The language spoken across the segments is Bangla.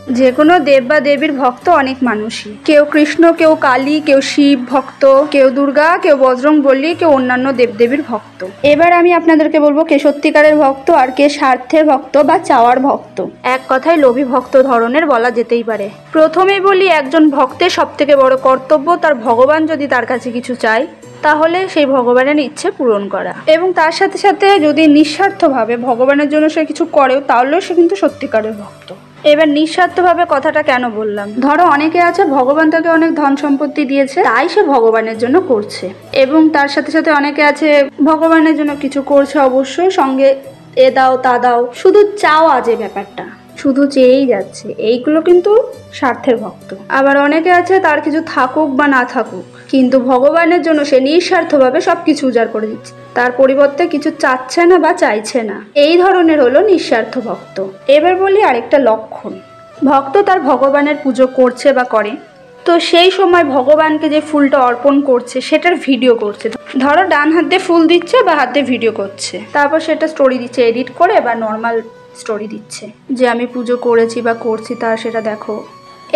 যে কোনো দেব বা দেবীর ভক্ত অনেক মানুষই, কেউ কৃষ্ণ, কেউ কালী, কেউ শিব ভক্ত, কেউ দুর্গা, কেউ বজরংবলী, কেউ অন্যান্য দেবদেবীর ভক্ত। এবার আমি আপনাদেরকে বলবো কে সত্যিকারের ভক্ত আর কে স্বার্থের ভক্ত বা চাওয়ার ভক্ত। এক কথায় লোভী ভক্ত ধরনের বলা যেতেই পারে। প্রথমেই বলি, একজন ভক্তের সবথেকে বড় কর্তব্য তার ভগবান যদি তার কাছে কিছু চায় তাহলে সেই ভগবানের ইচ্ছে পূরণ করা, এবং তার সাথে সাথে যদি নিঃস্বার্থভাবে ভগবানের জন্য সে কিছু করেও তাহলেও সে কিন্তু সত্যিকারের ভক্ত। এবার নিঃস্বার্থভাবে কথাটা কেন বললাম, ধরো অনেকে আছে ভগবান তাকে অনেক ধন সম্পত্তি দিয়েছে তাই সে ভগবানের জন্য করছে, এবং তার সাথে সাথে অনেকে আছে ভগবানের জন্য কিছু করছে অবশ্যই, সঙ্গে এ দাও তা দাও, শুধু চাওয়া যে ব্যাপারটা, শুধু চেয়েই যাচ্ছে, এইগুলো কিন্তু স্বার্থের ভক্ত। আবার অনেকে আছে তার কিছু থাকুক বা না থাকুক কিন্তু ভগবানের জন্য সে নিঃস্বার্থভাবে সবকিছু উজাড় করে দিচ্ছে, তার পরিবর্তে কিছু চাচ্ছে না বা চাইছে না, এই ধরনের হলো নিঃস্বার্থ ভক্ত। এবার বলি আরেকটা লক্ষণ, ভক্ত তার ভগবানের পুজো করছে বা করে, তো সেই সময় ভগবানকে যে ফুলটা অর্পণ করছে সেটার ভিডিও করছে। ধরো ডান হাত দিয়ে ফুল দিচ্ছে বা হাত দিয়ে ভিডিও করছে, তারপর সেটা স্টোরি দিচ্ছে এডিট করে বা নর্মাল স্টোরি দিচ্ছে যে আমি পুজো করেছি বা করছি তার সেটা দেখো,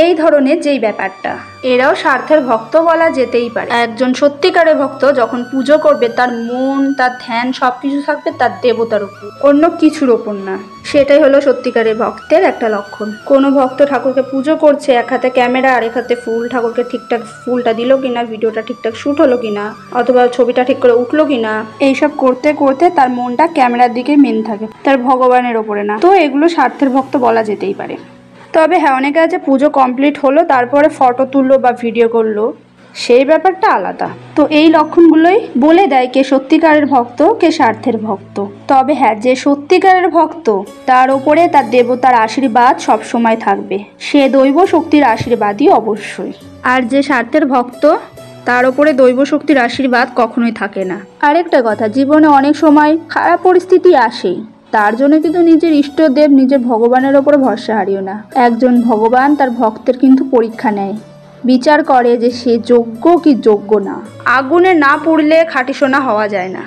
এই ধরনের যেই ব্যাপারটা, এরাও স্বার্থের ভক্ত বলা যেতেই পারে। একজন সত্যিকারের ভক্ত যখন পুজো করবে তার মন, তার ধ্যান সবকিছু থাকবে তার দেবতার উপর, অন্য কিছুর ওপর না, সেটাই হলো সত্যিকারের ভক্তের একটা লক্ষণ। কোনো ভক্ত ঠাকুরকে পুজো করছে, এক হাতে ক্যামেরা আর এক হাতে ফুল, ঠাকুরকে ঠিকঠাক ফুলটা দিল কিনা, ভিডিওটা ঠিকঠাক শুট হলো কিনা, অথবা ছবিটা ঠিক করে উঠলো কিনা, এইসব করতে করতে তার মনটা ক্যামেরার দিকে মেন থাকে, তার ভগবানের ওপরে না, তো এগুলো স্বার্থের ভক্ত বলা যেতেই পারে। তবে হ্যাঁ, অনেকে আছে পুজো কমপ্লিট হলো তারপরে ফটো তুললো বা ভিডিও করলো, সেই ব্যাপারটা আলাদা। তো এই লক্ষণগুলোই বলে দেয় কে সত্যিকারের ভক্ত কে স্বার্থের ভক্ত। তবে হ্যাঁ, যে সত্যিকারের ভক্ত তার ওপরে তার দেবতার আশীর্বাদ সবসময় থাকবে, সে দৈব শক্তির আশীর্বাদই অবশ্যই। আর যে স্বার্থের ভক্ত তার ওপরে দৈব শক্তির আশীর্বাদ কখনোই থাকে না। আরেকটা কথা, জীবনে অনেক সময় খারাপ পরিস্থিতি আসেই, তার জন্য কিন্তু নিজের ইষ্টদেব, নিজের ভগবানের ওপরে ভরসা হারিও না। একজন ভগবান তার ভক্তের কিন্তু পরীক্ষা নেয়, বিচার করে যে সে যোগ্য কি যোগ্য না। আগুনে না পুড়লে খাঁটি সোনা হওয়া যায় না।